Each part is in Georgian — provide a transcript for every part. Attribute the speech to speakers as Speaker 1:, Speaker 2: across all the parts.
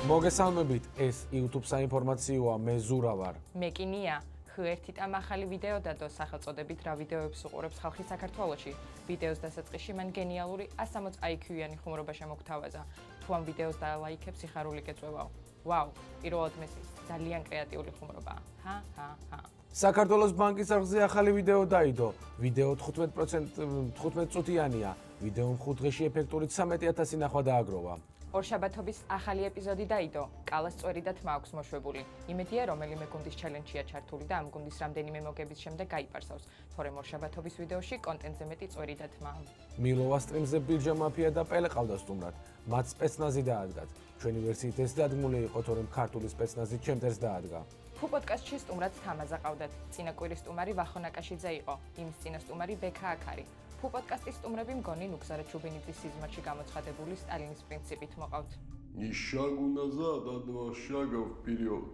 Speaker 1: მოგესალმებით, ეს YouTube საინფორმაციოა, მე ზურა ვარ.
Speaker 2: მე კი ნია, ღერთით ამ ახალი ვიდეო დადო სახელწოდებით რა ვიდეოებს უყურებს ხალხი საქართველოში. ვიდეოს დასაწყისში მან გენიალური 160 IQ-იანი ხუმრობა შემოგთავაზა. თუ ამ ვიდეოს დალაიქებ სიხარული გეწევაო. ვაუ, პირველად მესმის, ძალიან კრეატიული ხუმრობაა.
Speaker 1: საქართველოს ბანკის არხზე ახალი ვიდეო დაიდო. ვიდეო 15 წუთიანია. ვიდეომ 5 დღეში ეფექტური 13,000 ნახვა დააგროვა.
Speaker 2: ორშაბათობის ახალი ეპიზოდი დაიდო. კალას წვერი და თმა აქვს მოშვებული. იმედია, რომელიმე გუნდის ჩელენჯია ჩართული და ამ გუნდის რამდენიმე მოგების შემდეგ გაიპარსავს. თორემ ორშაბათობის ვიდეოში კონტენტზე მეტი წვერი და თმა.
Speaker 1: მილოვა სტრიმზე ბირჟა მაფია და პელე ყავდა სტუმრად. მათ სპეცნაზი დაადგათ. ჩვენი ვერსიით ეს დადგმული იყო, თორემ ქართული სპეცნაზი ჩემთეს დაადგა.
Speaker 2: ფუ პოდკასტში სტუმრად თამაზა ყავდათ. წინა კვირის სტუმარი ვახონ აკაშიძე იყო. იმის წინა стუმარი ბექა აქარი. ფუ პოდკასტის სტუმრები მგონი ნუგზარა ჩუბინიძის სიზმარში გამოცხადებული სტალინის პრინციპით მოყავთ.
Speaker 3: Ни шагу назад, а 2 шага вперед.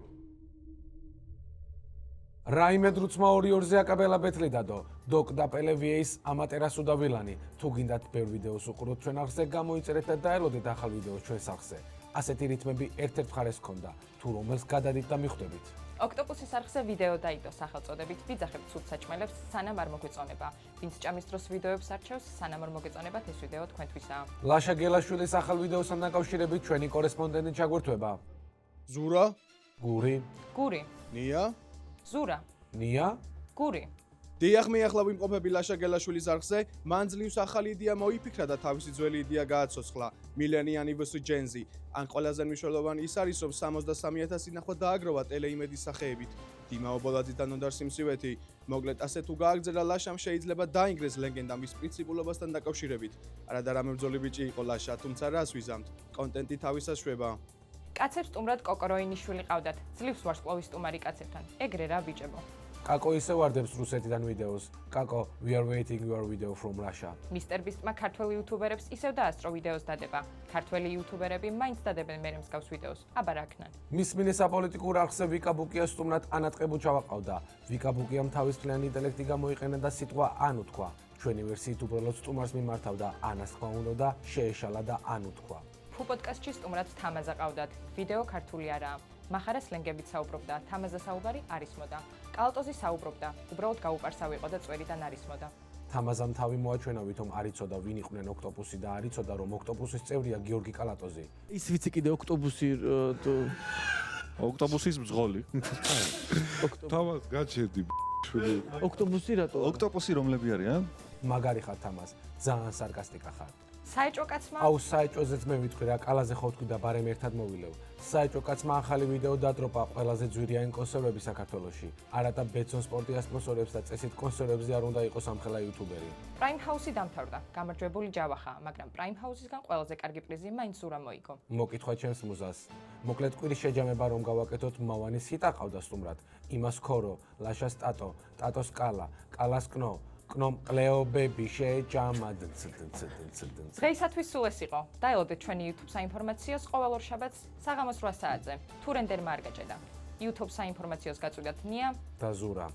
Speaker 1: რაიმე დრუცმა 2-2-ზე აკაბელა ბეთლი დადო. დოკ და პელე VA-ს ამატერას უდავილანი. თუ გინდათ ბევრ ვიდეოს უყუროთ ჩვენ არხზე, გამოიწერეთ და დაელოდეთ ახალ ვიდეოს ჩვენს არხზე. ასეთი რითმები ერთ-ერთ მხარეს ჰქონდა. თუ რომელს გადადით და მიხვდებით.
Speaker 2: ოქტოპუსის არხზე ვიდეო დაიდო სახელწოდებით ვიძახებთ სულ საჭმელებს სანამ არ მოგვეწონება. ვინც ჭამის დროს ვიდეოებს არჩევს, სანამ არ მოგეწონებათ ეს ვიდეო თქვენთვისაა.
Speaker 1: ლაშა გელაშვილის ახალ ვიდეოსთან დაკავშირებით ჩვენი კორესპონდენტი ჩაგვერთვება.
Speaker 4: ზურა,
Speaker 1: გური,
Speaker 2: გური,
Speaker 4: ნია.
Speaker 2: ზურა,
Speaker 1: ნია,
Speaker 2: გური.
Speaker 4: დიახ, მე ახლა ვიმყოფები ლაშა გელაშვილის არხზე. მან ძლივს ახალი იდეა მოიფიქრა და თავისი ძველი იდეა გააცოცხლა. Millennial Gen Z. ან ყველაზე მნიშვნელოვანი ის არის, რომ 63,000 ნახვა დააგროვა ტელეიმედის სახეებით. დიმა ობოლაძის და ნონდარ სიმსივეთი. მოკლედ, ასე თუ გააგრძელა ლაშამ შეიძლება დაინგრეს ლეგენდა მის პრინციპულობასთან დაკავშირებით. არადარამე ბრძოლი ბიჭი იყო ლაშა, თუმცა რას ვიზამთ? კონტენტი თავისას შვება.
Speaker 2: კაცებს სტუმრად კოკოროინიშვილი ყავდათ. ძლივს ვარსკვლავის სტუმარი კაცებთან. ეგრე რა ბიჭებო.
Speaker 1: კაკო ისე ვარდებს რუსეთიდან ვიდეოს. კაკო, we are waiting your video from Russia.
Speaker 2: მისტერ ბისტმა ქართველი იუთუბერებს ისევ დაასწრო ვიდეოს დადება. ქართველი იუთუბერები მაინც დადებენ მერე მსგავს ვიდეოს. აბა რა ქნან.
Speaker 1: მის მინეს აპოლიტიკურ არხზე ვიკა ბუკია სტუმრად ანატყებუ ჩავაყავდა. ვიკა ბუკიამ თავისუფლიანი ინტელექტი გამოიყენა და სიტყვა ანუ თქვა. ჩვენი ვერსიით უბრალოდ სტუმარს მიმართავდა, ანას თქვა უნდა და შეეშალა და ანუ თქვა.
Speaker 2: ფუ პოდკასტში სტუმრად თამაზა ყავდათ. ვიდეო ქართული არაა. მახარა სლენგებით საუბრობდა, თამაზა საუბარი არის მოდა. კალატოზი საუბრობდა, უბრალოდ გაუპარსავ იყო და წვერიდან არის მოდა.
Speaker 1: თამაზამ თავი მოაჩვენა, ვითომ არ იცოდა ვინ იყვნენ ოქტოპუსი და არ იცოდა რომ ოქტოპუსის წევრია გიორგი კალატოზი.
Speaker 5: ის ვიცი კიდე ოქტოპუსი
Speaker 6: ოქტოპუსის მძღოლი. თავად გაჩერდი შვილი.
Speaker 5: ოქტოპუსი რატო?
Speaker 6: ოქტოპუსი რომლები არიან?
Speaker 1: მაგარი ხარ თამაზ, ძალიან სარკასტიკა ხარ.
Speaker 2: საეჭო კაცმა
Speaker 1: აუ საეჭოზეც მე ვიტყვი რა, კალაზე ხო თქვი და ბარემ ერთად მოვილევ. საეჭო კაცმა ახალი ვიდეო დატროპა ყველაზე ძვირიანი კონსერვები საქართველოში. არა და ბეცონ სპორტი ასპონსორებს და წესით კონსერვებზე არ უნდა იყოს ამხელა იუთუბერი.
Speaker 2: პრაიმ ჰაუსი დამთავრდა. გამარჯვებული ჯავახა, მაგრამ პრაიმ ჰაუსისგან ყველაზე კარგი პრიზი მაინც ზურა მოიგო.
Speaker 1: მოკითხვა ჩემს მუზას. მოკლედ კვირის შეჯამება რომ გავაკეთოთ, მავანის ჰიტა ყავდა სტუმრად. იმას ქორო, ლაშას ტატო, ტატოს კალა, კალას კნო. კნომ ყლეობები შეჯამა
Speaker 2: დღეისათვის სულ ეს იყო. დაელოდეთ ჩვენი YouTube საინფორმაციოს ყოველ ორშაბათს საღამოს 8 საათზე. თუ რენდერმა არ გაჭედა. YouTube საინფორმაციოს გაწვდათ ნია
Speaker 1: და ზურა.